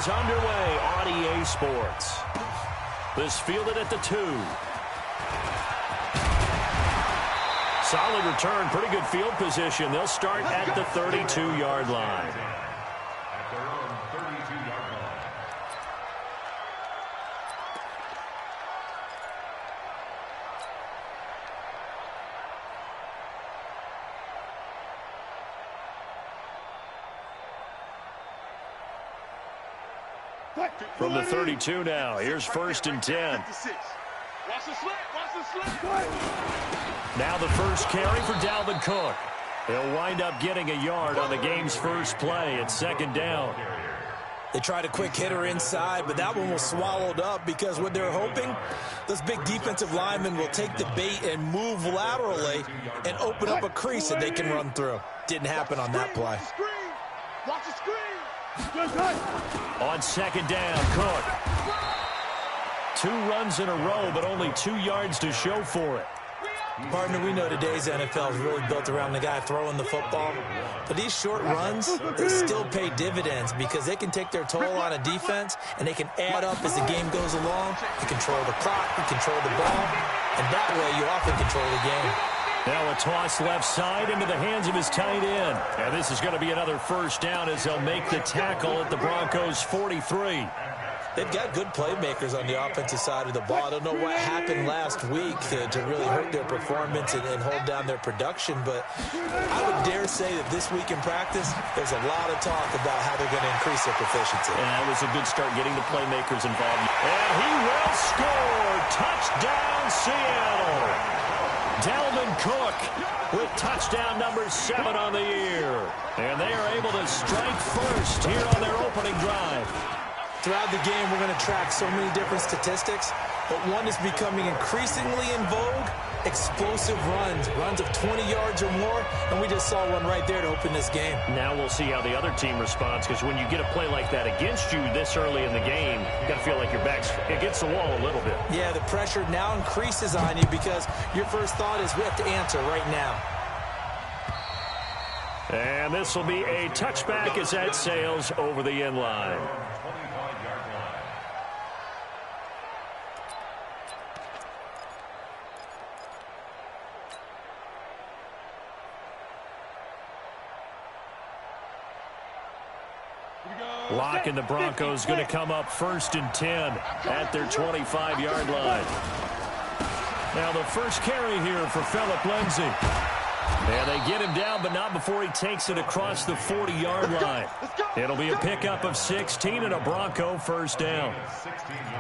is underway on EA Sports. This fielded at the 2. Solid return, pretty good field position. They'll start at the 32-yard line. At their own 32-yard line. From the 32 now, here's 1st and 10. Now the first carry for Dalvin Cook. He'll wind up getting a yard on the game's first play at 2nd down. They tried a quick hitter inside, but that one was swallowed up because what they're hoping, those big defensive linemen will take the bait and move laterally and open up a crease that they can run through. Didn't happen on that play. Watch the screen. On 2nd down, Cook. 2 runs in a row, but only 2 yards to show for it. Partner, we know today's NFL is really built around the guy throwing the football. But these short runs, they still pay dividends because they can take their toll on a defense and they can add up as the game goes along. You control the clock, you control the ball, and that way you often control the game. Now a toss left side into the hands of his tight end. And this is going to be another 1st down as they'll make the tackle at the Broncos' 43. They've got good playmakers on the offensive side of the ball. I don't know what happened last week to really hurt their performance and hold down their production, but I would dare say that this week in practice, there's a lot of talk about how they're going to increase their proficiency. And that was a good start getting the playmakers involved. And he will score. Touchdown, Seattle. Dalvin Cook with touchdown number 7 on the year. And they are able to strike first here on their opening drive. Throughout the game, we're going to track so many different statistics, but one is becoming increasingly in vogue, explosive runs of 20 yards or more, and we just saw one right there to open this game. Now we'll see how the other team responds, because when you get a play like that against you this early in the game, you got to feel like your back's against the wall a little bit. Yeah, the pressure now increases on you because your first thought is we have to answer right now. And this will be a touchback as that sails over the end line. Lock and the Broncos going to come up 1st and 10 at their 25-yard line. Now the first carry here for Phillip Lindsay. And they get him down, but not before he takes it across the 40-yard line. It'll be a pickup of 16 and a Bronco 1st down.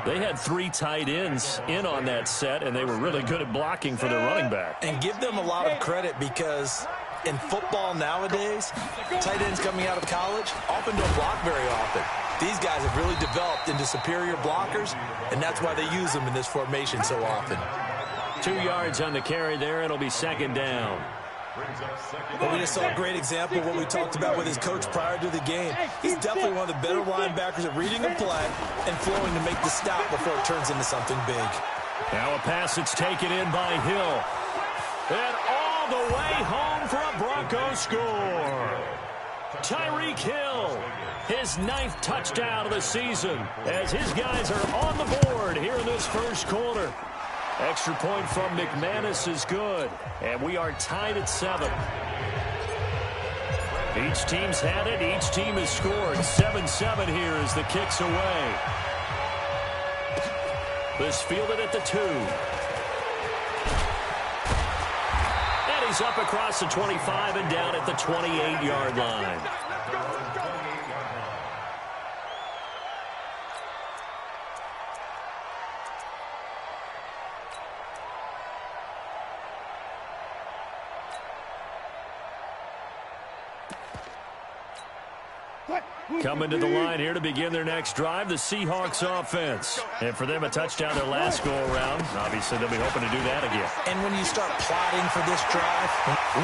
They had 3 tight ends in on that set, and they were really good at blocking for their running back. And give them a lot of credit because in football nowadays, tight ends coming out of college often don't block very often. These guys have really developed into superior blockers, and that's why they use them in this formation so often. 2 yards on the carry there. It'll be 2nd down. Well, we just saw a great example of what we talked about with his coach prior to the game. He's definitely one of the better linebackers at reading a play and flowing to make the stop before it turns into something big. Now a pass that's taken in by Hill. And all the way home for a Broncos score. Tyreek Hill, his 9th touchdown of the season, as his guys are on the board here in this first quarter. Extra point from McManus is good, and we are tied at 7. Each team's had it. Each team has scored. 7-7 here as the kick's away. This fielded at the 2. And he's up across the 25 and down at the 28-yard line. Coming to the line here to begin their next drive, the Seahawks offense. And for them, a touchdown their last go-around. Obviously, they'll be hoping to do that again. And when you start plotting for this drive,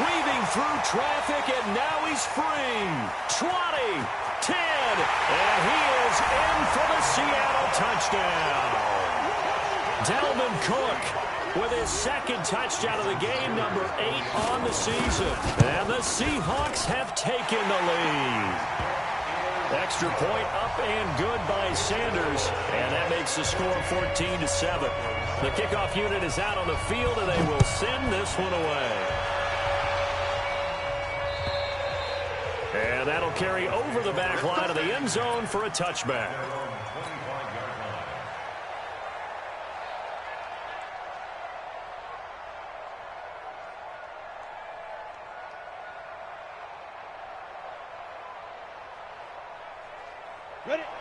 weaving through traffic, and now he's free. 20, 10, and he is in for the Seattle touchdown. Dalvin Cook with his 2nd touchdown of the game, number 8 on the season. And the Seahawks have taken the lead. Extra point up and good by by Sanders, and that makes the score 14-7. The kickoff unit is out on the field, and they will send this one away. And that'll carry over the back line of the end zone for a touchback.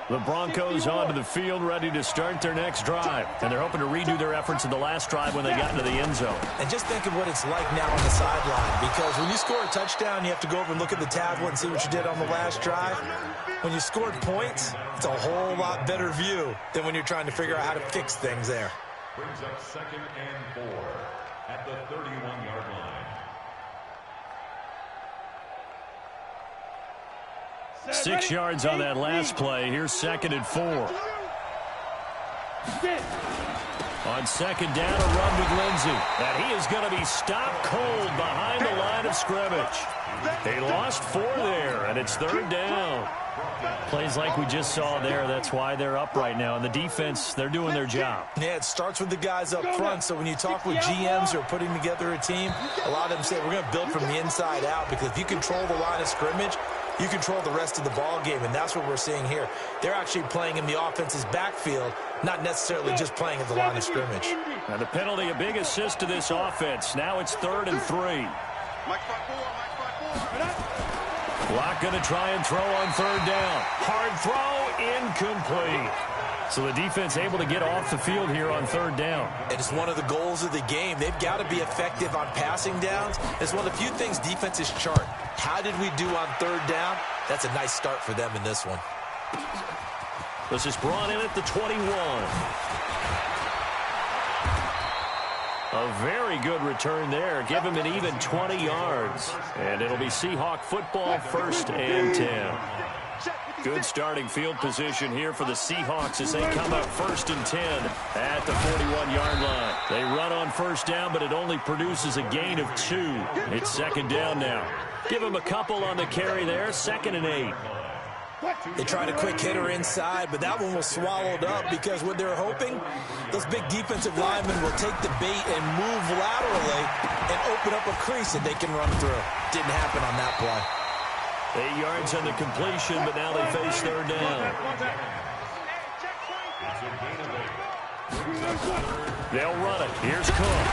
The Broncos onto the field, ready to start their next drive. And they're hoping to redo their efforts in the last drive when they got into the end zone. And just think of what it's like now on the sideline. Because when you score a touchdown, you have to go over and look at the tablet and see what you did on the last drive. When you scored points, it's a whole lot better view than when you're trying to figure out how to fix things there. Brings up 2nd and 4 at the 31-yard line. 6 yards on that last play. Here's 2nd and 4. On 2nd down, a run with Lindsey. And he is going to be stopped cold behind the line of scrimmage. They lost 4 there, and it's 3rd down. Plays like we just saw there. That's why they're up right now. And the defense, they're doing their job. Yeah, it starts with the guys up front. So when you talk with GMs who are putting together a team, a lot of them say we're going to build from the inside out, because if you control the line of scrimmage, you control the rest of the ball game, and that's what we're seeing here. They're actually playing in the offense's backfield, not necessarily just playing at the line of scrimmage. And the penalty, a big assist to this offense. Now it's 3rd and 3. Block going to try and throw on 3rd down. Hard throw, incomplete. So the defense able to get off the field here on 3rd down. And it's one of the goals of the game. They've got to be effective on passing downs. It's one of the few things defenses chart. How did we do on 3rd down? That's a nice start for them in this one. This is brought in at the 21. A very good return there. Give him an even 20 yards. And it'll be Seahawk football, 1st and 10. Good starting field position here for the Seahawks as they come up 1st and 10 at the 41-yard line. They run on 1st down, but it only produces a gain of 2. It's 2nd down now. Give him a couple on the carry there, 2nd and 8. They tried a quick hitter inside, but that one was swallowed up because what they're hoping, those big defensive linemen will take the bait and move laterally and open up a crease that they can run through. Didn't happen on that play. 8 yards on the completion, but now they face 3rd down. They'll run it. Here's Cook.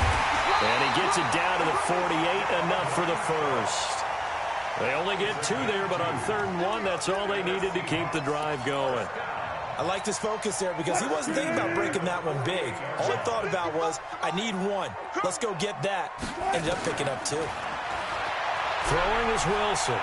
And he gets it down to the 48, enough for the first. They only get 2 there, but on 3rd and 1, that's all they needed to keep the drive going. I liked his focus there because he wasn't thinking about breaking that one big. All he thought about was, I need 1. Let's go get that. Ended up picking up 2. Throwing is Wilson.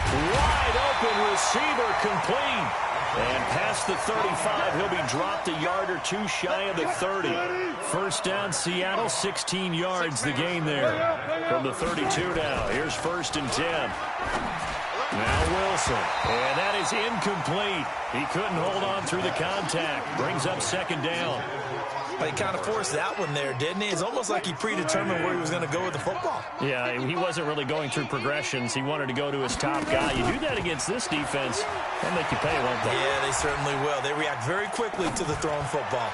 Wide open receiver, complete. And past the 35, he'll be dropped a yard or 2 shy of the 30. 1st down, Seattle, 16 yards the gain there. From the 32 now, here's 1st and 10. Now Wilson, and that is incomplete. He couldn't hold on through the contact. Brings up 2nd down. But he kind of forced that one there, didn't he? It's almost like he predetermined where he was going to go with the football. Yeah, he wasn't really going through progressions. He wanted to go to his top guy. You do that against this defense, they'll make you pay, won't they? Yeah, they certainly will. They react very quickly to the thrown football.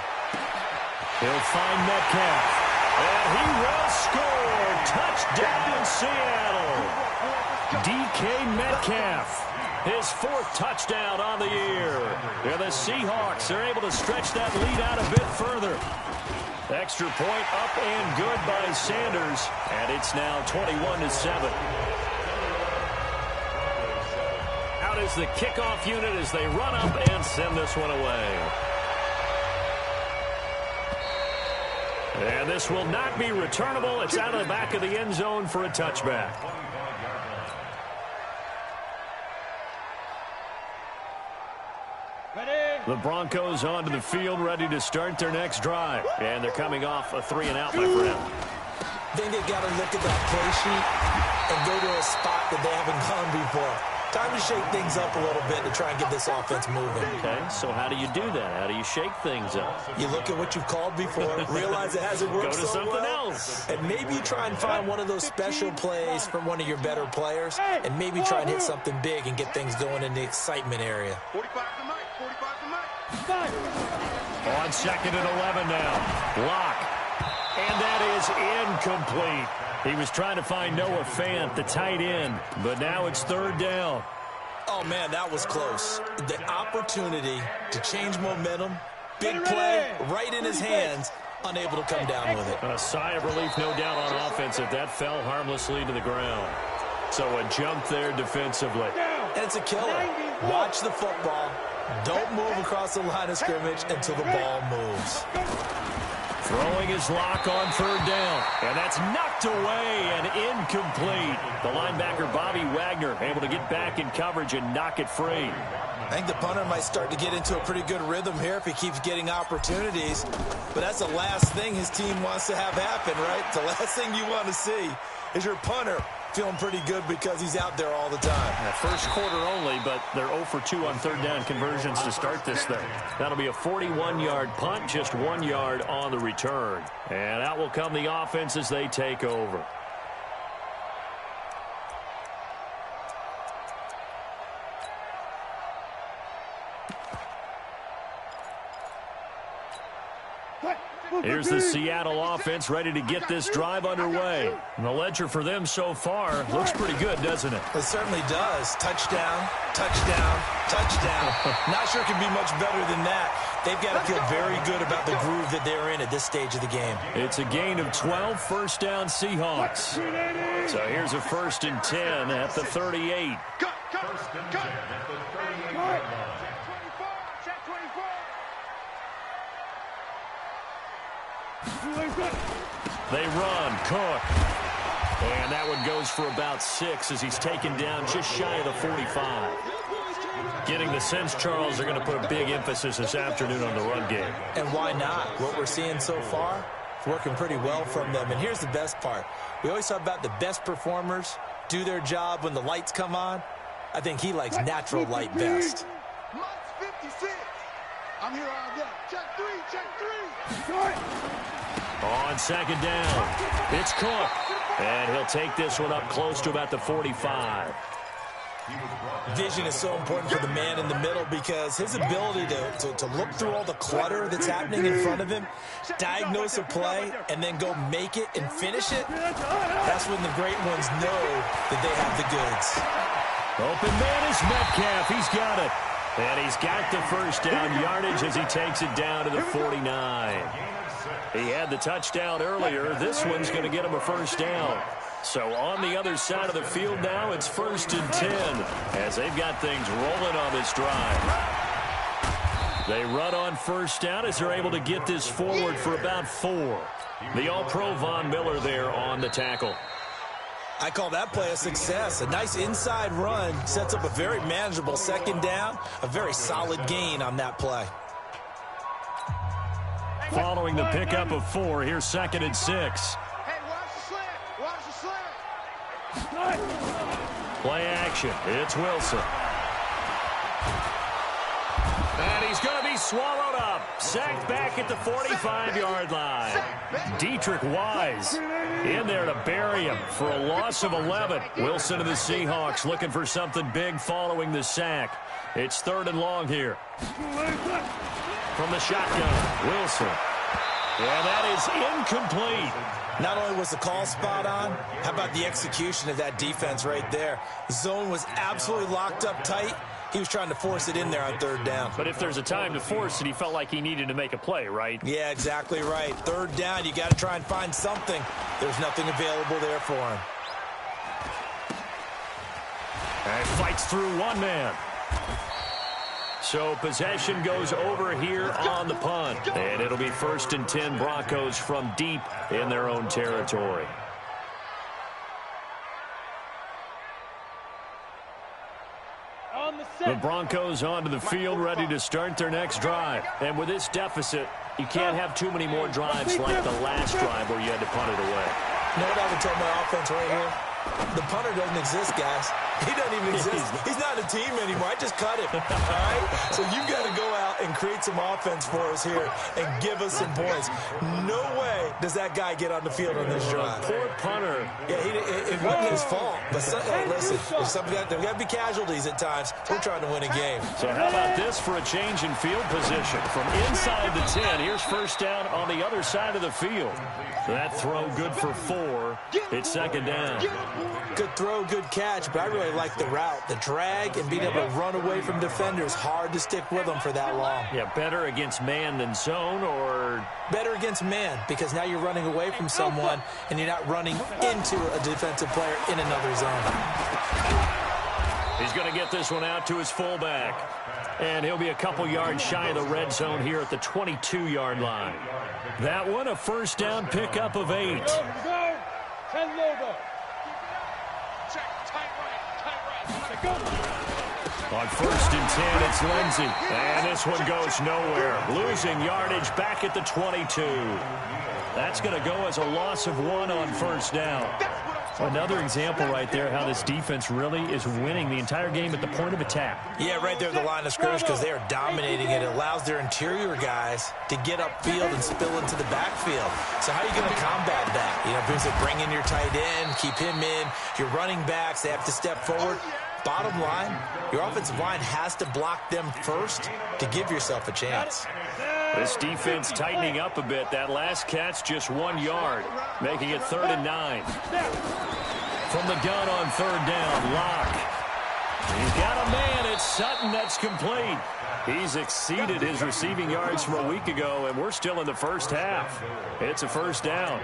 He'll find Metcalf. And he will score. Touchdown, Seattle. DK Metcalf. His 4th touchdown on the year. And the Seahawks are able to stretch that lead out a bit further. Extra point up and good by Sanders. And it's now 21-7. Out is the kickoff unit as they run up and send this one away. And this will not be returnable. It's out of the back of the end zone for a touchback. The Broncos onto the field, ready to start their next drive. And they're coming off a 3-and-out, my friend. I think they've got to look at that play sheet and go to a spot that they haven't gone before. Time to shake things up a little bit to try and get this offense moving. Okay, so how do you do that? How do you shake things up? You look at what you've called before, realize it hasn't worked Go to so something well, else. and maybe you try and find one of those special plays from one of your better players, and maybe try and hit something big and get things going in the excitement area. 45 to Mike. 45 to Mike. On 2nd and 11 now. Lock. And that is incomplete. He was trying to find Noah Fant, the tight end, but now it's 3rd down. Oh, man, that was close. The opportunity to change momentum, big play, right in his hands, unable to come down with it. A sigh of relief, no doubt, on offense if that fell harmlessly to the ground. So a jump there defensively. And it's a killer. Watch the football. Don't move across the line of scrimmage until the ball moves. Throwing his Lock on 3rd down. And that's knocked away and incomplete. The linebacker, Bobby Wagner, able to get back in coverage and knock it free. I think the punter might start to get into a pretty good rhythm here if he keeps getting opportunities. But that's the last thing his team wants to have happen, right? The last thing you want to see is your punter feeling pretty good because he's out there all the time. First quarter only, but they're 0 for 2 on 3rd down conversions to start this thing. That'll be a 41-yard punt, just 1 yard on the return. And out will come the offense as they take over. Here's the Seattle offense ready to get this drive underway. And the ledger for them so far looks pretty good, doesn't it? It certainly does. Touchdown, touchdown, touchdown. Not sure it can be much better than that. They've got to feel very good about the groove that they're in at this stage of the game. It's a gain of 12, 1st down Seahawks. So here's a 1st and 10 at the 38. Cut. At the 38-yard line. Check 24. They run. Cook. And that one goes for about 6 as he's taken down just shy of the 45. Getting the sense, Charles, they're going to put a big emphasis this afternoon on the run game. And why not? What we're seeing so far is working pretty well from them. And here's the best part. We always talk about the best performers do their job when the lights come on. I think he likes natural light best. Mike's 56. I'm here all day. Check 3. On 2nd down, it's Cook. And he'll take this one up close to about the 45. Vision is so important for the man in the middle because his ability to look through all the clutter that's happening in front of him, diagnose a play, and then go make it and finish it, that's when the great ones know that they have the goods. Open man is Metcalf. He's got it. And he's got the 1st down yardage as he takes it down to the 49. He had the touchdown earlier. This one's going to get him a 1st down. So on the other side of the field now, it's 1st and 10 as they've got things rolling on this drive. They run on 1st down as they're able to get this forward for about 4. The All-Pro Von Miller there on the tackle. I call that play a success. A nice inside run sets up a very manageable 2nd down, a very solid gain on that play. Following the pickup of 4, here's 2nd and 6. Hey, watch the slant. Watch the slant. Play action. It's Wilson. And he's going to be swallowed up. Sacked back at the 45-yard line. Dietrich Wise in there to bury him for a loss of 11. Wilson of the Seahawks looking for something big following the sack. It's 3rd and long here. From the shotgun, Wilson. And that is incomplete. Not only was the call spot on, how about the execution of that defense right there? The zone was absolutely locked up tight. He was trying to force it in there on 3rd down. But if there's a time to force it, he felt like he needed to make a play, right? Yeah, exactly right. 3rd down, you got to try and find something. There's nothing available there for him. And fights through one man. So possession goes over here on the punt. And it'll be 1st and 10 Broncos from deep in their own territory. The Broncos onto the field ready to start their next drive. And with this deficit, you can't have too many more drives like the last drive where you had to punt it away. You know what I would tell my offense right here? The punter doesn't exist, guys. He doesn't even exist. He's not a team anymore. I just cut him. All right? So you've got to go out and create some offense for us here and give us some points. No way does that guy get on the field on this drive. Poor punter. Yeah, it wasn't his fault. But hey, listen, there got to be casualties at times. We're trying to win a game. So how about this for a change in field position? From inside the 10, here's first down on the other side of the field. That throw good for 4. It's second down. Good throw, good catch, but I really like the route. The drag and being able to run away from defenders, hard to stick with them for that long. Yeah, better against man than zone, or? Better against man, because now you're running away from someone and you're not running into a defensive player in another zone. He's going to get this one out to his fullback. And he'll be a couple yards shy of the red zone here at the 22-yard line. That one, a first down pickup of 8. On first and 10, it's Lindsey. And this one goes nowhere. Losing yardage back at the 22. That's going to go as a loss of 1 on first down. Another example right there how this defense really is winning the entire game at the point of attack. Yeah, right there at the line of scrimmage because they are dominating it. It allows their interior guys to get upfield and spill into the backfield. So how are you going to combat that? You know, because they bring in your tight end, keep him in. Your running backs, they have to step forward. Bottom line, your offensive line has to block them first to give yourself a chance. This defense tightening up a bit. That last catch just 1 yard, making it 3rd and 9. From the gun on 3rd down, Locke. He's got a man. It's Sutton. That's complete. He's exceeded his receiving yards from a week ago, and we're still in the first half. It's a first down.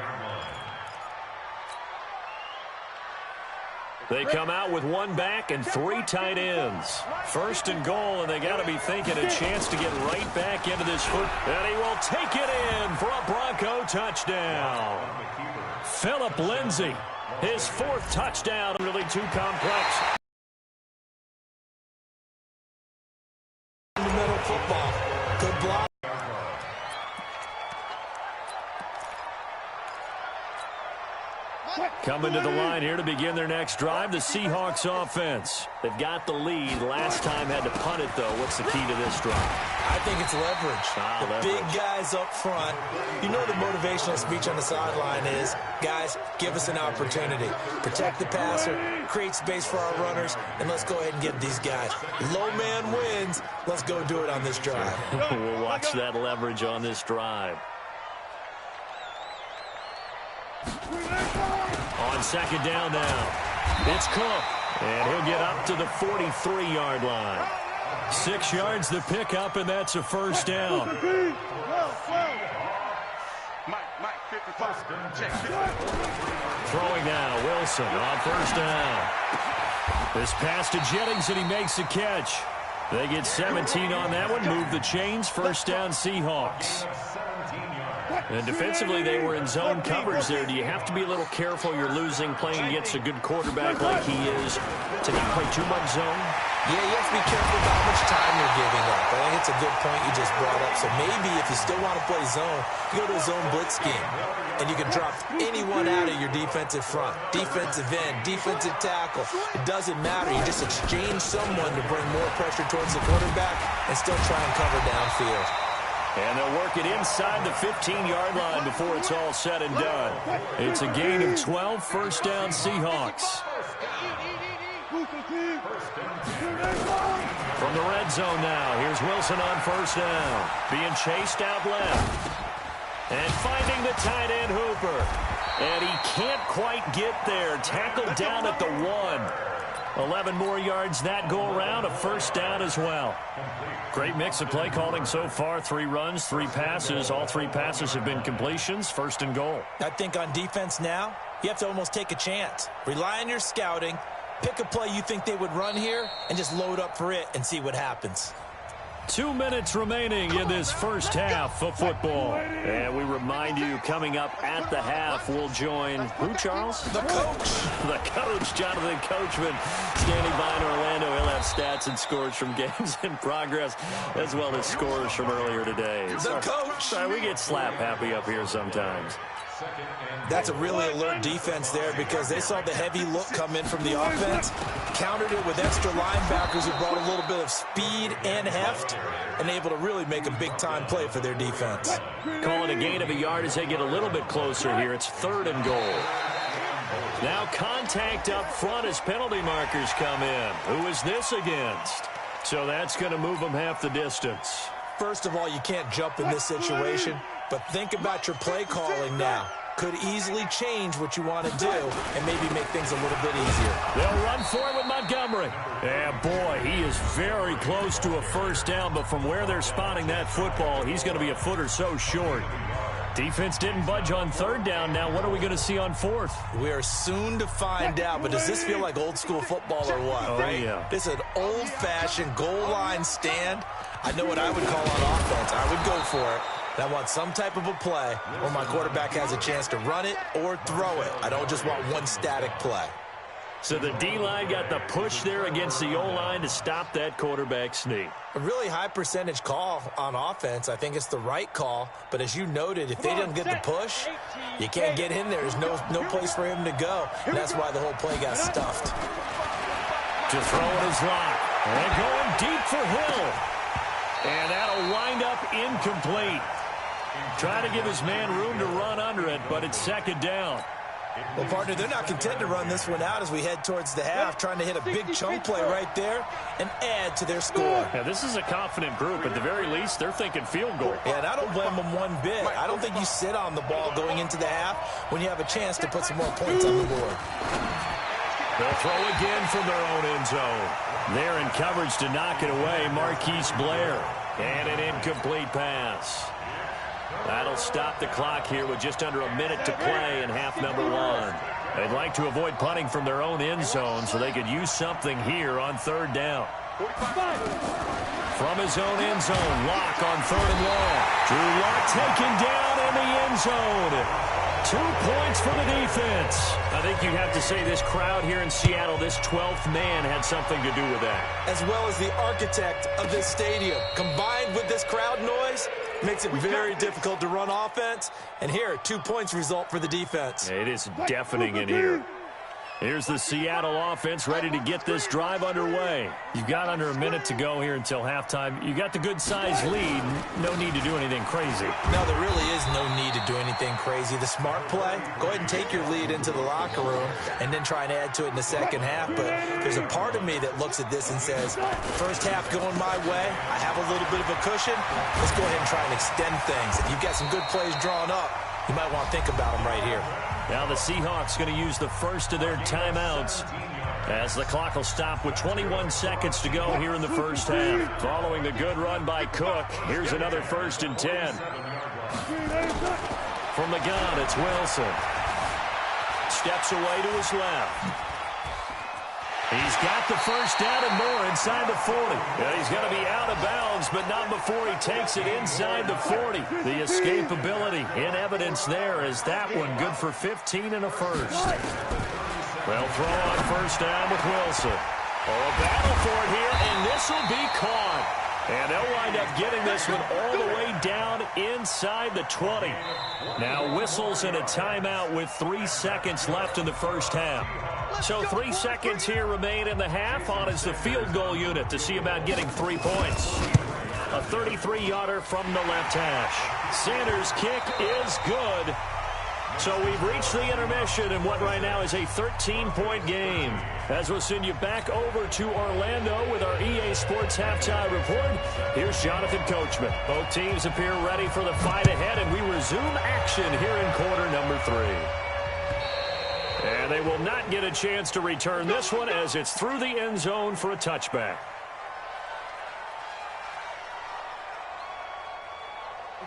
They come out with 1 back and 3 tight ends. First and goal, and they got to be thinking a chance to get right back into this foot. And he will take it in for a Bronco touchdown. Philip Lindsay, his 4th touchdown. Really too complex. Fundamental football. Good block. Coming to the line here to begin their next drive, the Seahawks offense. They've got the lead. Last time had to punt it, though. What's the key to this drive? I think it's leverage. Big guys up front. You know the motivational speech on the sideline is, guys, give us an opportunity. Protect the passer, create space for our runners, and let's go ahead and get these guys. Low man wins. Let's go do it on this drive. We'll watch that leverage on this drive. On second down now, it's Cook, and he'll get up to the 43-yard line. 6 yards the pickup, and that's a first down. Throwing now, Wilson on first down. This pass to Jennings, and he makes the catch. They get 17 on that one, move the chains, first down Seahawks. And defensively, they were in zone coverage there. Do you have to be a little careful? You're losing, playing against a good quarterback like he is, to not play too much zone? Yeah, you have to be careful about how much time you're giving up. I think it's a good point you just brought up. So maybe if you still want to play zone, you go to a zone blitz scheme. And you can drop anyone out of your defensive front. Defensive end, defensive tackle. It doesn't matter. You just exchange someone to bring more pressure towards the quarterback and still try and cover downfield. And they'll work it inside the 15-yard line before it's all said and done. It's a gain of 12, first down Seahawks. From the red zone now, here's Wilson on first down. Being chased out left. And finding the tight end Hooper. And he can't quite get there. Tackled down at the 1. 11 more yards that go around, a first down as well. Great mix of play calling so far. 3 runs, 3 passes. All 3 passes have been completions. First and goal. I think on defense now, you have to almost take a chance. Rely on your scouting. Pick a play you think they would run here and just load up for it and see what happens. 2 minutes remaining in this first half of football. And we remind you, coming up at the half, we'll join, who, Charles? The coach. The coach, Jonathan Coachman, standing by in Orlando. He'll have stats and scores from games in progress, as well as scores from earlier today. The coach. Sorry, we get slap happy up here sometimes. That's a really alert defense there because they saw the heavy look come in from the offense, countered it with extra linebackers who brought a little bit of speed and heft, and able to really make a big-time play for their defense. Calling a gain of a yard as they get a little bit closer here. It's 3rd and goal. Now contact up front as penalty markers come in. Who is this against? So that's going to move them half the distance. First of all, you can't jump in this situation, but think about your play calling now. Could easily change what you want to do and maybe make things a little bit easier. They'll run for it with Montgomery. Yeah, boy, he is very close to a first down, but from where they're spotting that football, he's going to be a foot or so short. Defense didn't budge on 3rd down. Now what are we going to see on 4th? We are soon to find out, but does this feel like old school football or what? Oh, right? Yeah. This is an old-fashioned goal line stand. I know what I would call on offense. I would go for it. I want some type of a play where my quarterback has a chance to run it or throw it. I don't just want one static play. So the D-line got the push there against the O-line to stop that quarterback sneak. A really high percentage call on offense. I think it's the right call. But as you noted, if they didn't get the push, you can't get in there. There's no place for him to go. And that's why the whole play got stuffed. To throw it is lock. And going deep for Hill. And that'll wind up incomplete. Trying to give his man room to run under it, but it's 2nd down. Well, partner, they're not content to run this one out as we head towards the half, trying to hit a big chunk play right there and add to their score. Yeah, this is a confident group. At the very least, they're thinking field goal. Yeah, and I don't blame them one bit. I don't think you sit on the ball going into the half when you have a chance to put some more points on the board. They'll throw again from their own end zone. They're in coverage to knock it away. Marquise Blair. And an incomplete pass. That'll stop the clock here with just under a minute to play in half number 1. They'd like to avoid punting from their own end zone so they could use something here on 3rd down. From his own end zone, Lock on 3rd and long. Drew Lock taken down in the end zone. 2 points for the defense. I think you have to say this crowd here in Seattle, this 12th man had something to do with that. As well as the architect of this stadium. Combined with this crowd noise, makes it very difficult to run offense. And here, 2 points result for the defense. It is deafening in here. Here's the Seattle offense ready to get this drive underway. You've got under a minute to go here until halftime. You got the good-sized lead. No need to do anything crazy. No, there really is no need to do anything crazy. The smart play, go ahead and take your lead into the locker room and then try and add to it in the second half. But there's a part of me that looks at this and says, first half going my way, I have a little bit of a cushion. Let's go ahead and try and extend things. If you've got some good plays drawn up, you might want to think about them right here. Now the Seahawks going to use the first of their timeouts as the clock will stop with 21 seconds to go here in the first half. Following the good run by Cook, here's another 1st and 10. From the gun, it's Wilson. Steps away to his left. He's got the first down and more inside the 40. Yeah, he's going to be out of bounds, but not before he takes it inside the 40. The escapability in evidence there is that one good for 15 and a first. They'll throw on first down with Wilson. Oh, a battle for it here, and this will be caught. And they'll wind up getting this one all the way down inside the 20. Now whistles and a timeout with 3 seconds left in the first half. So 3 seconds here remain in the half. On is the field goal unit to see about getting 3 points. A 33-yarder from the left hash. Sanders' kick is good. So we've reached the intermission in what right now is a 13-point game. As we'll send you back over to Orlando with our EA Sports Halftime Report, here's Jonathan Coachman. Both teams appear ready for the fight ahead, and we resume action here in quarter number 3. And they will not get a chance to return this one as it's through the end zone for a touchback.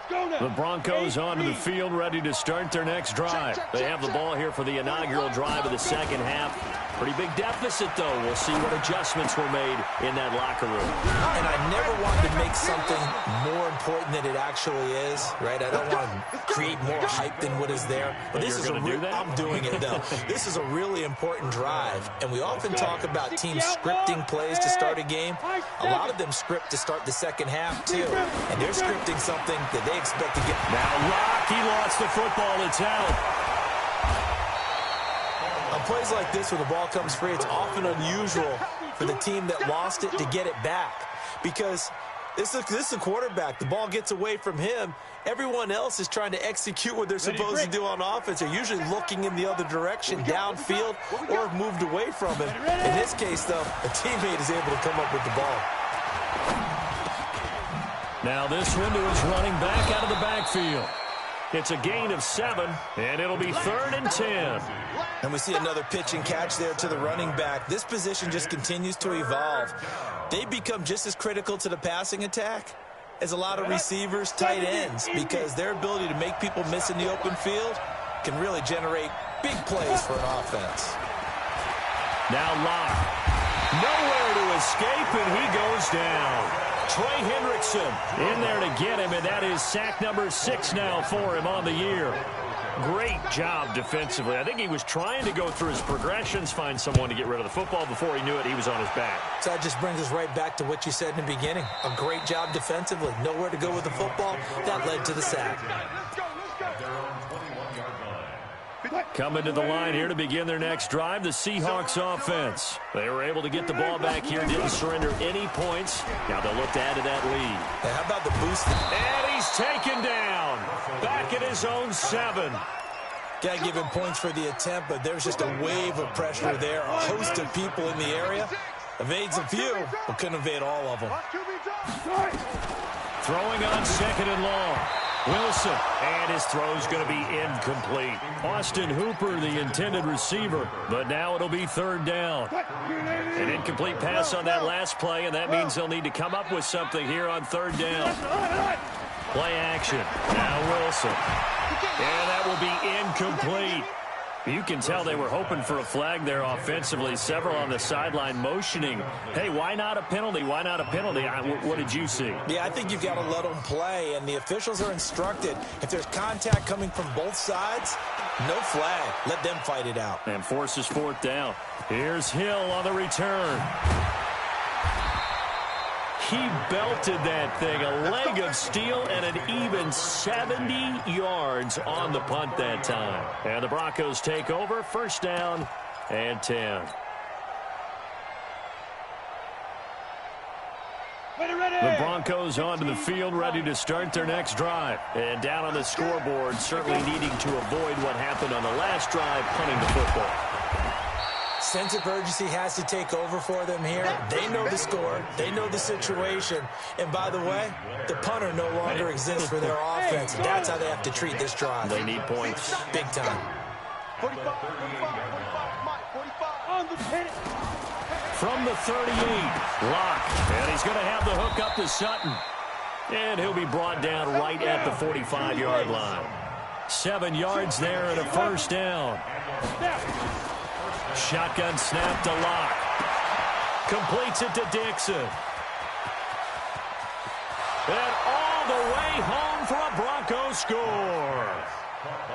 The Broncos onto the field ready to start their next drive. They have the ball here for the inaugural drive of the second half. Pretty big deficit, though. We'll see what adjustments were made in that locker room. And I never wanted to make something more important than it actually is, right? I don't want to create more hype than what is there. But this is I'm doing it, though. This is a really important drive, and we often talk about teams scripting plays to start a game. A lot of them script to start the second half, too, and they're scripting something that they expect to get. Now, Rock, he lost the football. It's out. On plays like this, where the ball comes free, it's often unusual for the team that lost it to get it back, because this is a quarterback. The ball gets away from him. Everyone else is trying to execute what they're supposed to do on offense. They're usually looking in the other direction, downfield, or have moved away from him. In this case, though, a teammate is able to come up with the ball. Now this window is running back out of the backfield. It's a gain of 7, and it'll be 3rd and 10. And we see another pitch and catch there to the running back. This position just continues to evolve. They become just as critical to the passing attack as a lot of receivers, tight ends, because their ability to make people miss in the open field can really generate big plays for an offense. Now Locke. Nowhere to escape, and he goes down. Trey Hendrickson in there to get him, and that is sack number 6 now for him on the year. Great job defensively. I think he was trying to go through his progressions, find someone to get rid of the football. Before he knew it, he was on his back. So that just brings us right back to what you said in the beginning. A great job defensively. Nowhere to go with the football. That led to the sack. Coming to the line here to begin their next drive, the Seahawks offense. They were able to get the ball back here, didn't surrender any points. Now they'll look to add to that lead. Now how about the boost? And he's taken down. Back at his own 7. Got to give him points for the attempt, but there's just a wave of pressure there. A host of people in the area. Evades a few, but couldn't evade all of them. Throwing on 2nd and long. Wilson, and his throw's going to be incomplete. Austin Hooper, the intended receiver, but now it'll be 3rd down. An incomplete pass on that last play, and that means they'll need to come up with something here on 3rd down. Play action. Now Wilson. And that will be incomplete. You can tell they were hoping for a flag there offensively. Several on the sideline motioning, hey, why not a penalty? Why not a penalty? What did you see? Yeah, I think you've got to let them play, and the officials are instructed. If there's contact coming from both sides, no flag. Let them fight it out. And forces 4th down. Here's Hill on the return. He belted that thing, a leg of steel, and an even 70 yards on the punt that time. And the Broncos take over, 1st down and 10. The Broncos onto the field, ready to start their next drive. And down on the scoreboard, certainly needing to avoid what happened on the last drive, punting the football. Sense of urgency has to take over for them here. They know the score. They know the situation. And by the way, the punter no longer exists for their offense. That's how they have to treat this drive. They need points. Big time. From the 38, Locke. And he's going to have the hook up to Sutton. And he'll be brought down right at the 45-yard line. 7 yards there and a 1st down. Shotgun snap to Locke. Completes it to Dixon. And all the way home for a Broncos score.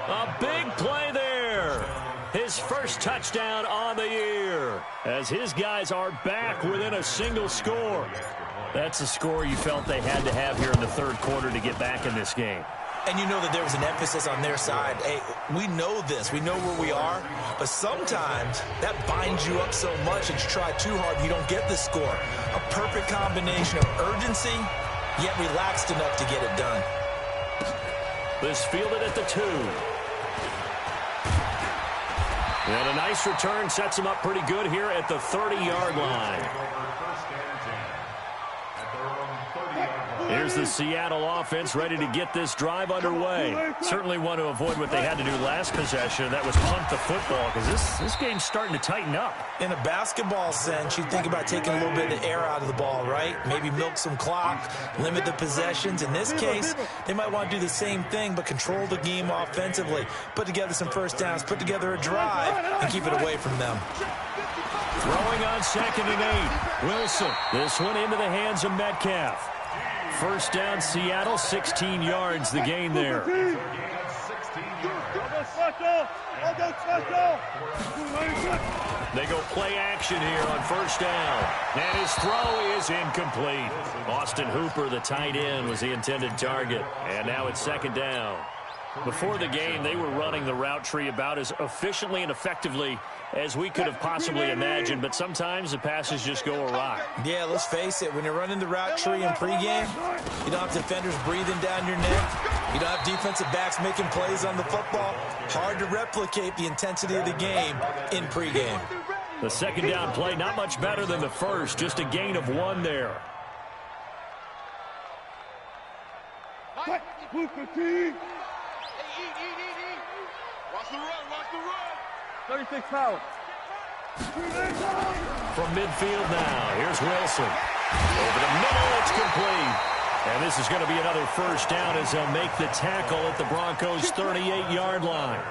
A big play there. His first touchdown on the year. As his guys are back within a single score. That's a score you felt they had to have here in the 3rd quarter to get back in this game. And you know that there was an emphasis on their side. Hey, we know this. We know where we are. But sometimes that binds you up so much that you try too hard, you don't get the score. A perfect combination of urgency, yet relaxed enough to get it done. This fielded at the 2. And a nice return sets him up pretty good here at the 30-yard line. Here's the Seattle offense ready to get this drive underway. Certainly want to avoid what they had to do last possession. That was punt the football, because this game's starting to tighten up. In a basketball sense, you think about taking a little bit of the air out of the ball, right? Maybe milk some clock, limit the possessions. In this case, they might want to do the same thing, but control the game offensively. Put together some 1st downs, put together a drive, and keep it away from them. Throwing on 2nd and 8. Wilson. This one into the hands of Metcalf. First down, Seattle, 16 yards the gain there. They go play action here on first down. And his throw is incomplete. Austin Hooper, the tight end, was the intended target. And now it's second down. Before the game, they were running the route tree about as efficiently and effectively as we could have possibly imagined, but sometimes the passes just go awry. Yeah, let's face it, when you're running the route tree in pregame, you don't have defenders breathing down your neck. You don't have defensive backs making plays on the football. Hard to replicate the intensity of the game in pregame. The second down play, not much better than the first, just a gain of 1 there. Watch the run. 36 power. From midfield now, here's Wilson. Over the middle, it's complete. And this is going to be another first down as they'll make the tackle at the Broncos' 38-yard line.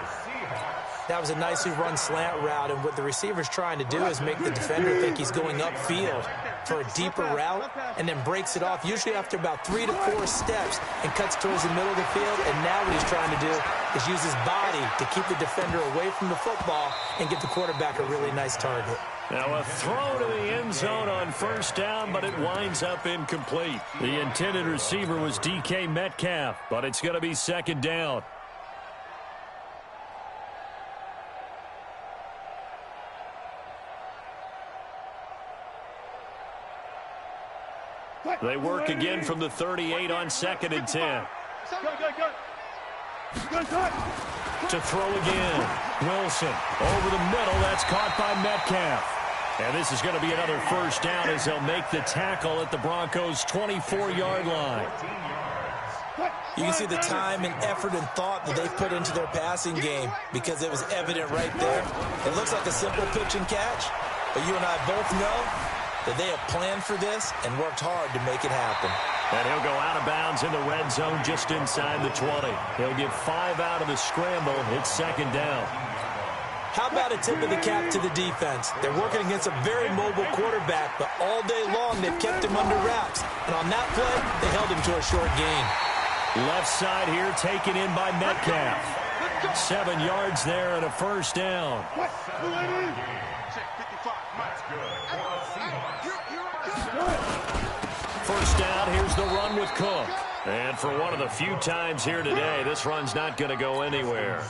That was a nicely run slant route, and what the receiver's trying to do is make the defender think he's going upfield for a deeper route and then breaks it off, usually after about 3 to 4 steps, and cuts towards the middle of the field. And now what he's trying to do is use his body to keep the defender away from the football and get the quarterback a really nice target. Now a throw to the end zone on first down, but it winds up incomplete. The intended receiver was DK Metcalf, but it's going to be second down. They work again from the 38 on 2nd and 10. To throw again. Wilson over the middle. That's caught by Metcalf. And this is going to be another first down as they'll make the tackle at the Broncos' 24-yard line. You can see the time and effort and thought that they've put into their passing game because it was evident right there. It looks like a simple pitch and catch, but you and I both know that they have planned for this and worked hard to make it happen. And he'll go out of bounds in the red zone just inside the 20. He'll get 5 out of the scramble. It's second down. How about a tip of the cap to the defense? They're working against a very mobile quarterback, but all day long they've kept him under wraps. And on that play, they held him to a short gain. Left side here taken in by Metcalf. 7 yards there and a first down. First down, here's the run with Cook. And for one of the few times here today, this run's not going to go anywhere.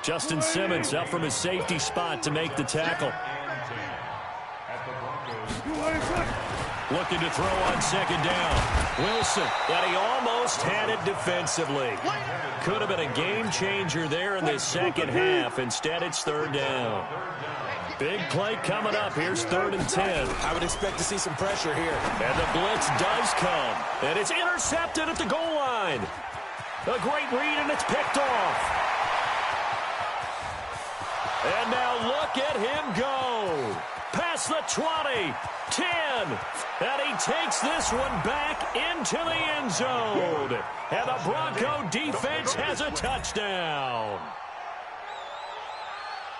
Justin Simmons up from his safety spot to make the tackle. Looking to throw on second down. Wilson, and he almost had it defensively. Could have been a game changer there in the second half. Instead, it's third down. Big play coming up. Here's 3rd and 10. I would expect to see some pressure here. And the blitz does come. And it's intercepted at the goal line. A great read, and it's picked off. And now look at him go. Past the 20, 10. And he takes this one back into the end zone. And the Bronco defense has a touchdown.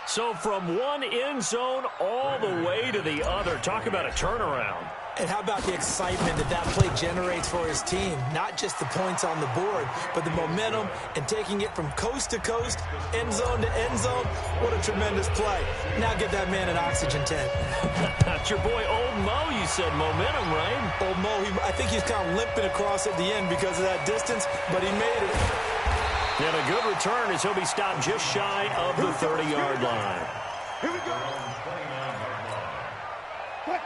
So from one end zone all the way to the other. Talk about a turnaround. And how about the excitement that play generates for his team? Not just the points on the board, but the momentum and taking it from coast to coast, end zone to end zone. What a tremendous play. Now get that man an oxygen tent. That's your boy Old Mo. You said momentum, right? Old Mo, I think he's kind of limping across at the end because of that distance, but he made it. And a good return as he'll be stopped just shy of the 30-yard line. Here we go.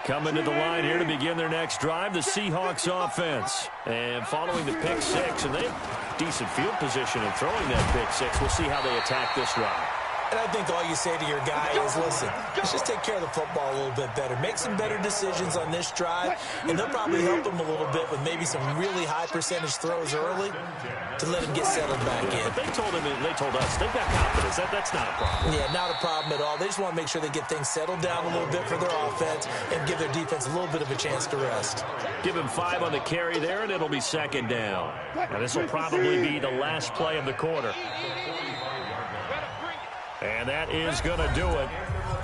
Coming to the line here to begin their next drive, the Seahawks offense. And following the pick six, and they have decent field position in throwing that pick six. We'll see how they attack this drive. And I think all you say to your guy is, listen, let's just take care of the football a little bit better. Make some better decisions on this drive, and they'll probably help him a little bit with maybe some really high percentage throws early to let him get settled back in. But they told us, they've got confidence. That's not a problem. Yeah, not a problem at all. They just want to make sure they get things settled down a little bit for their offense and give their defense a little bit of a chance to rest. Give him 5 on the carry there, and it'll be second down. Now, this will probably be the last play of the quarter. And that is going to do it.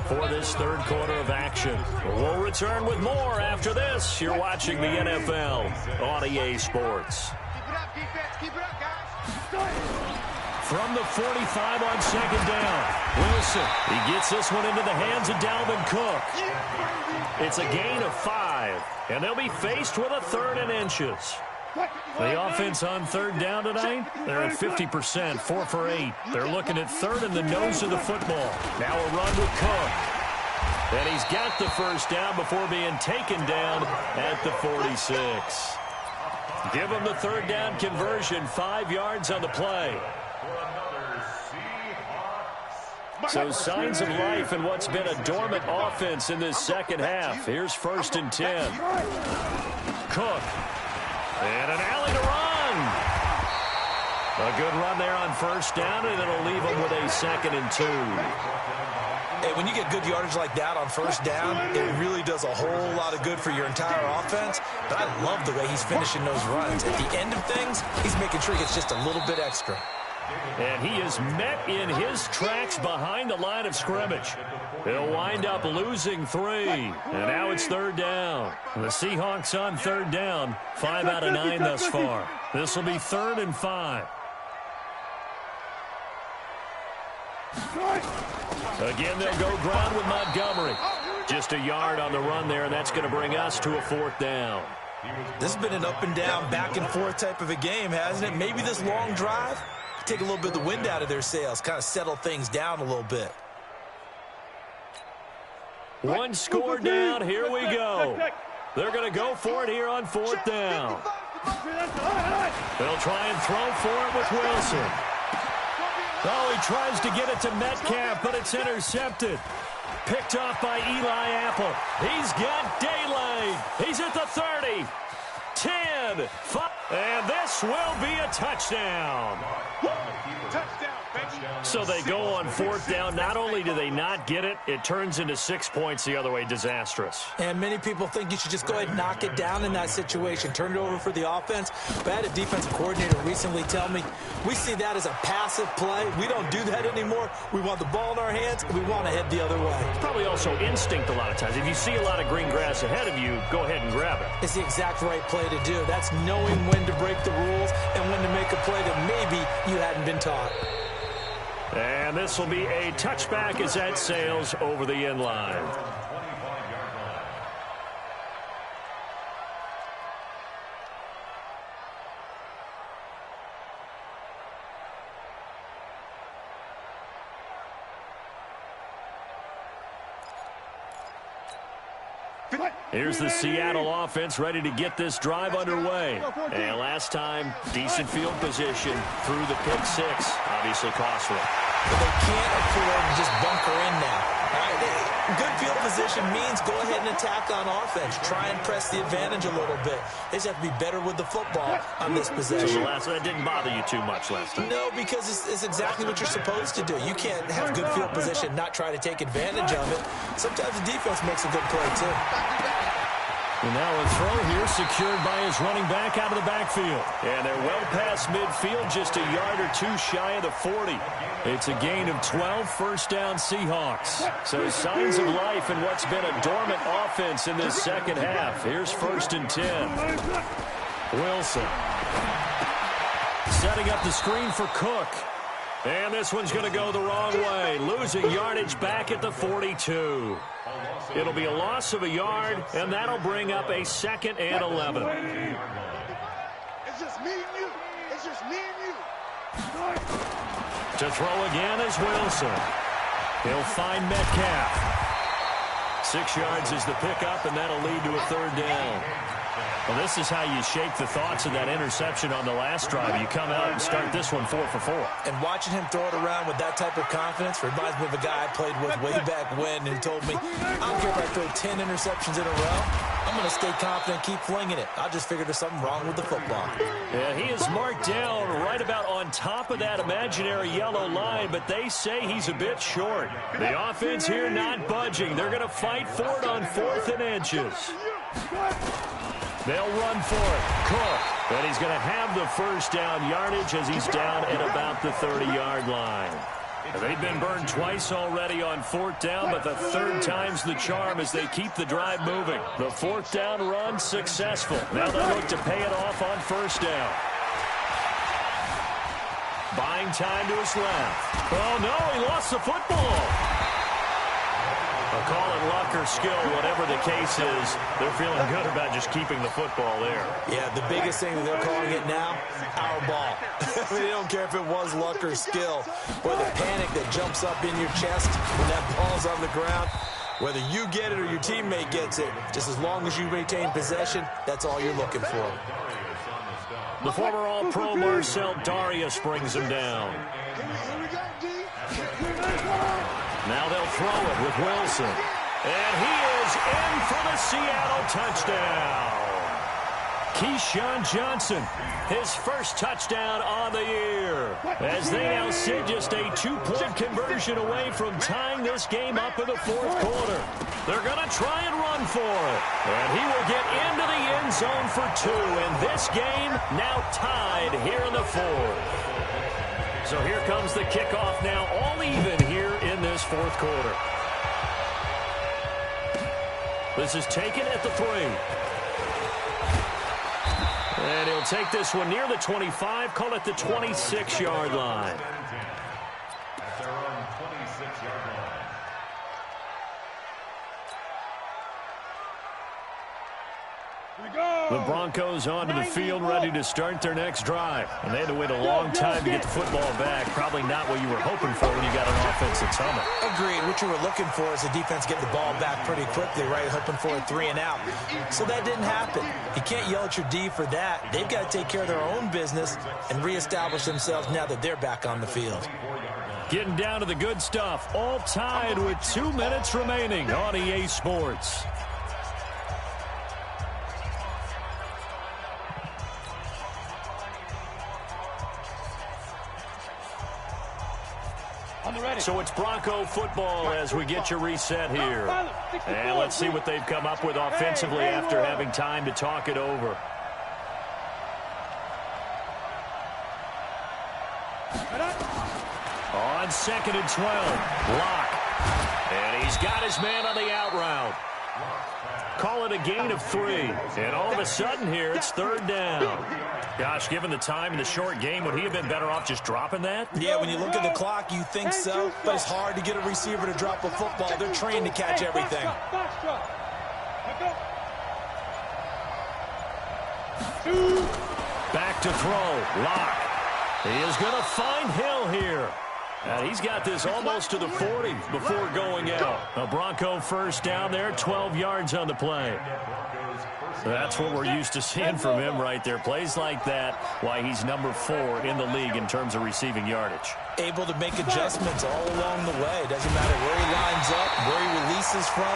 for this third quarter of action. We'll return with more after this. You're watching the NFL on EA Sports. Keep it up, defense. Keep it up, guys. From the 45 on second down, Wilson. He gets this one into the hands of Dalvin Cook. It's a gain of 5, and they'll be faced with a 3rd and inches. The offense on third down tonight, they're at 50%, 4 for 8. They're looking at third in the nose of the football. Now a run with Cook. And he's got the first down before being taken down at the 46. Give him the third down conversion, 5 yards on the play. So signs of life in what's been a dormant offense in this second half. Here's 1st and 10. Cook. And an alley to run. A good run there on first down, and it'll leave him with a 2nd and 2. Hey, when you get good yardage like that on first down, it really does a whole lot of good for your entire offense. But I love the way he's finishing those runs. At the end of things, he's making sure he gets just a little bit extra. And he is met in his tracks behind the line of scrimmage. He'll wind up losing 3. And now it's 3rd down. The Seahawks on 3rd down, 5 out of 9 thus far. This will be 3rd and 5. Again, they'll go ground with Montgomery. Just a yard on the run there, and that's going to bring us to a 4th down. This has been an up and down, back and forth type of a game, hasn't it? Maybe this long drive take a little bit of the wind out of their sails, kind of settle things down a little bit. One score down, here we go. They're going to go for it here on 4th down. They'll try and throw for it with Wilson. Oh, he tries to get it to Metcalf, but it's intercepted. Picked off by Eli Apple. He's got daylight. He's at the 30. 10, 5, and this will be a touchdown. So they go on 4th down. Not only do they not get it, it turns into 6 points the other way. Disastrous. And many people think you should just go ahead and knock it down in that situation. Turn it over for the offense. But I had a defensive coordinator recently tell me, we see that as a passive play. We don't do that anymore. We want the ball in our hands, and we want to head the other way. It's probably also instinct a lot of times. If you see a lot of green grass ahead of you, go ahead and grab it. It's the exact right play to do. That's knowing when to break the rules and when to make a play that maybe you hadn't been taught. And this will be a touchback as that sails over the end line. Here's the Seattle offense ready to get this drive underway. And last time, decent field position through the pick 6. Obviously costly. But they can't afford to just bunker in now. Good field position means go ahead and attack on offense. Try and press the advantage a little bit. They just have to be better with the football on this possession. So that didn't bother you too much last time? No, because it's exactly what you're supposed to do. You can't have good field position and not try to take advantage of it. Sometimes the defense makes a good play, too. And now a throw here secured by his running back out of the backfield. And they're well past midfield, just a yard or 2 shy of the 40. It's a gain of 12, 1st down Seahawks. So signs of life in what's been a dormant offense in this second half. Here's 1st and 10. Wilson. Setting up the screen for Cook. And this one's going to go the wrong way. Losing yardage back at the 42. It'll be a loss of a yard, and that'll bring up a 2nd and 11. It's just me and you. It's just me and you. To throw again is Wilson. He'll find Metcalf. 6 yards is the pickup, and that'll lead to a 3rd down. Well, this is how you shake the thoughts of that interception on the last drive. You come out and start this one 4 for 4. And watching him throw it around with that type of confidence reminds me of a guy I played with way back when who told me, I don't care if I throw 10 interceptions in a row. I'm going to stay confident and keep flinging it. I just figured there's something wrong with the football. Yeah, he is marked down right about on top of that imaginary yellow line, but they say he's a bit short. The offense here not budging. They're going to fight for it on 4th and inches. They'll run for it. Cook. And he's going to have the 1st down yardage as he's down at about the 30-yard line. They've been burned twice already on fourth down, but the third time's the charm as they keep the drive moving. The fourth down run successful. Now they look to pay it off on first down. Buying time to his left. Oh, no, he lost the football. I'll call it luck or skill, whatever the case is. They're feeling good about just keeping the football there. Yeah, the biggest thing that they're calling it now, our ball. They don't care if it was luck or skill. Boy, the panic that jumps up in your chest when that ball's on the ground, whether you get it or your teammate gets it, just as long as you retain possession, that's all you're looking for. The former All-Pro Marcel Darius brings him down. Now they'll throw it with Wilson. And he is in for the Seattle touchdown. Keyshawn Johnson, his first touchdown on the year. As they now sit just a 2-point conversion away from tying this game up in the fourth quarter. They're going to try and run for it. And he will get into the end zone for 2. And this game now tied here in the fourth. So here comes the kickoff now, all even here in this fourth quarter. This is taken at the 3. And he'll take this one near the 25, call it the 26-yard line. At their own 26-yard line. The Broncos onto the field ready to start their next drive. And they had to wait a long time to get the football back. Probably not what you were hoping for when you got an offense that's humming. Agreed. What you were looking for is the defense get the ball back pretty quickly, right? Hoping for a 3 and out. So that didn't happen. You can't yell at your D for that. They've got to take care of their own business and reestablish themselves now that they're back on the field. Getting down to the good stuff. All tied with 2 minutes remaining on EA Sports. So it's Bronco football as we get you reset here. And let's see what they've come up with offensively after having time to talk it over. On 2nd and 12, Locke. And he's got his man on the out route. Call it a gain of 3. And all of a sudden here, it's 3rd down. Gosh, given the time in the short game, would he have been better off just dropping that? Yeah, when you look at the clock, you think so. But it's hard to get a receiver to drop a football. They're trained to catch everything. Back to throw. Locke. He is going to find Hill here. And he's got this almost to the 40 before going out. A Bronco first down there, 12 yards on the play. That's what we're used to seeing from him right there. Plays like that, why he's number 4 in the league in terms of receiving yardage. Able to make adjustments all along the way. Doesn't matter where he lines up, where he releases from.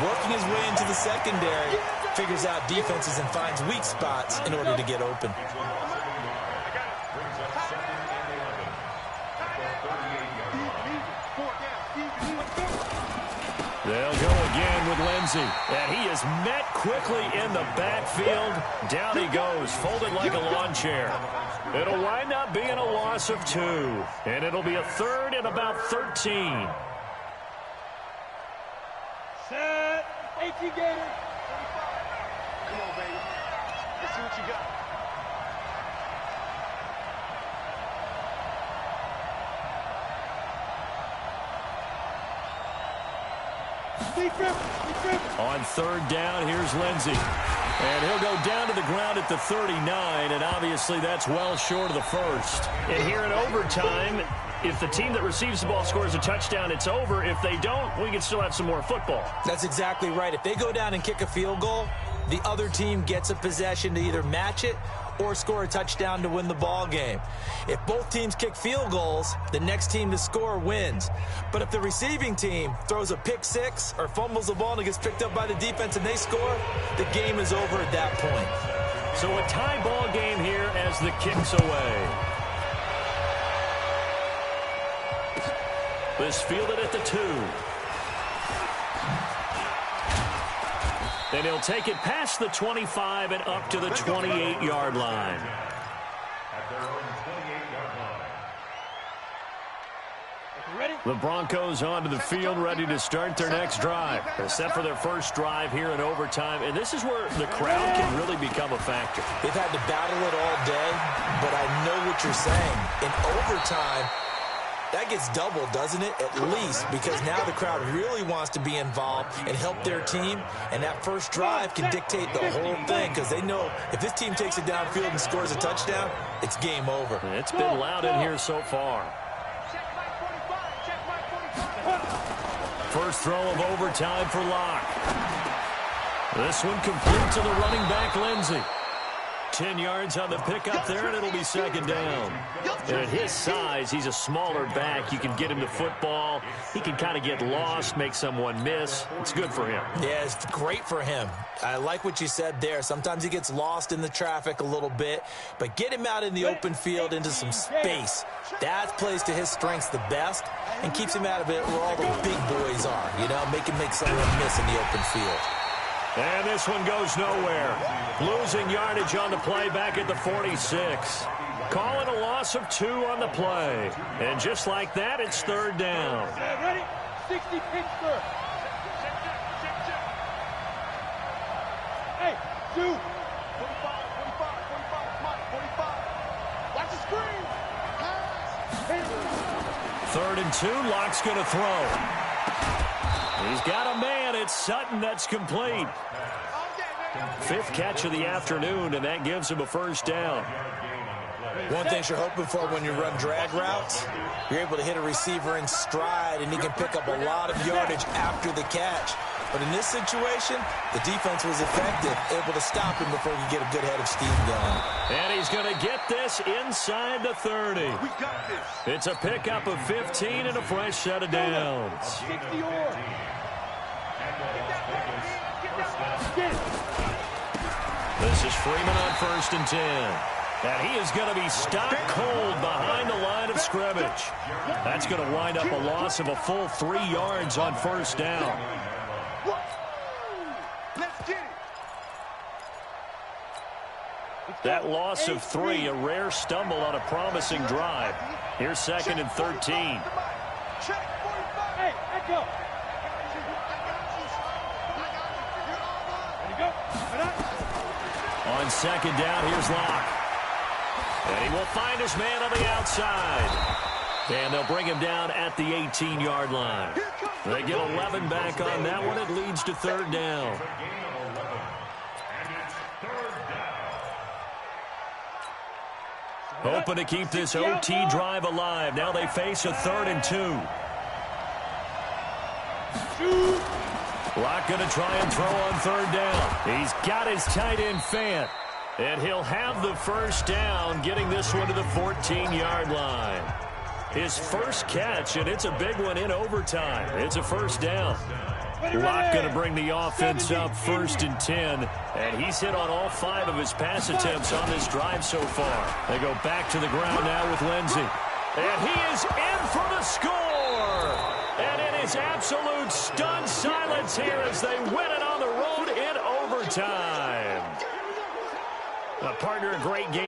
Working his way into the secondary, figures out defenses and finds weak spots in order to get open. They'll go again with Lindsey. And he is met quickly in the backfield. Down he goes, folded like a lawn chair. It'll wind up being a loss of 2. And it'll be a 3rd and about 13. Set. Thank you, Gator. Come on, baby. Let's see what you got. On 3rd down, here's Lindsey. And he'll go down to the ground at the 39, and obviously that's well short of the first. And here in overtime, if the team that receives the ball scores a touchdown, it's over. If they don't, we can still have some more football. That's exactly right. If they go down and kick a field goal, the other team gets a possession to either match it or score a touchdown to win the ball game. If both teams kick field goals, the next team to score wins. But if the receiving team throws a pick 6 or fumbles the ball and it gets picked up by the defense and they score, the game is over at that point. So a tie ball game here as the kick's away. This fielded at the 2. And he'll take it past the 25 and up to the 28-yard line. At their own 28-yard line. The Broncos onto the field, ready to start their next drive. They're set for their first drive here in overtime, and this is where the crowd can really become a factor. They've had to battle it all day, but I know what you're saying. In overtime, that gets doubled, doesn't it? At least, because now the crowd really wants to be involved and help their team, and that first drive can dictate the whole thing because they know if this team takes it downfield and scores a touchdown, it's game over. It's been loud in here so far. First throw of overtime for Locke. This one complete to the running back, Lindsey. 10 yards on the pickup there, and it'll be second down. And at his size, he's a smaller back. You can get him the football. He can kind of get lost, make someone miss. It's good for him. Yeah, it's great for him. I like what you said there. Sometimes he gets lost in the traffic a little bit, but get him out in the open field into some space. That plays to his strengths the best and keeps him out of it where all the big boys are, you know, make him make someone miss in the open field. And this one goes nowhere. Losing yardage on the play back at the 46. Calling a loss of 2 on the play. And just like that, it's third down. Ready? 60 Pittsburgh. Hey, 2. 45, 45. Watch the screen. Pass. Third and 2, Locke's going to throw. He's got a man. It's Sutton. That's complete. 5th catch of the afternoon, and that gives him a first down. One thing you're hoping for when you run drag routes, you're able to hit a receiver in stride, and he can pick up a lot of yardage after the catch. But in this situation, the defense was effective, able to stop him before he could get a good head of steam going. And he's going to get this inside the 30. We got this. It's a pickup of 15 and a fresh set of downs. 60 or. This is Freeman on 1st and 10. And he is going to be stopped cold behind the line of scrimmage. That's going to wind up a loss of a full 3 yards on first down. That loss of 3, a rare stumble on a promising drive. Here's 2nd and 13. Hey, echo. On 2nd down, here's Locke. And he will find his man on the outside. And they'll bring him down at the 18-yard line. They get 11 back on that one. It leads to third down. Hoping to keep this OT drive alive. Now they face a 3rd and 2. Locke going to try and throw on 3rd down. He's got his tight end Fant. And he'll have the first down, getting this one to the 14-yard line. His first catch, and it's a big one in overtime. It's a first down. Locke going to bring the offense up 1st and 10. And he's hit on all 5 of his pass attempts on this drive so far. They go back to the ground now with Lindsey. And he is in for the score. And it is absolute stunned silence here as they win it on the road in overtime. Partner, a great game.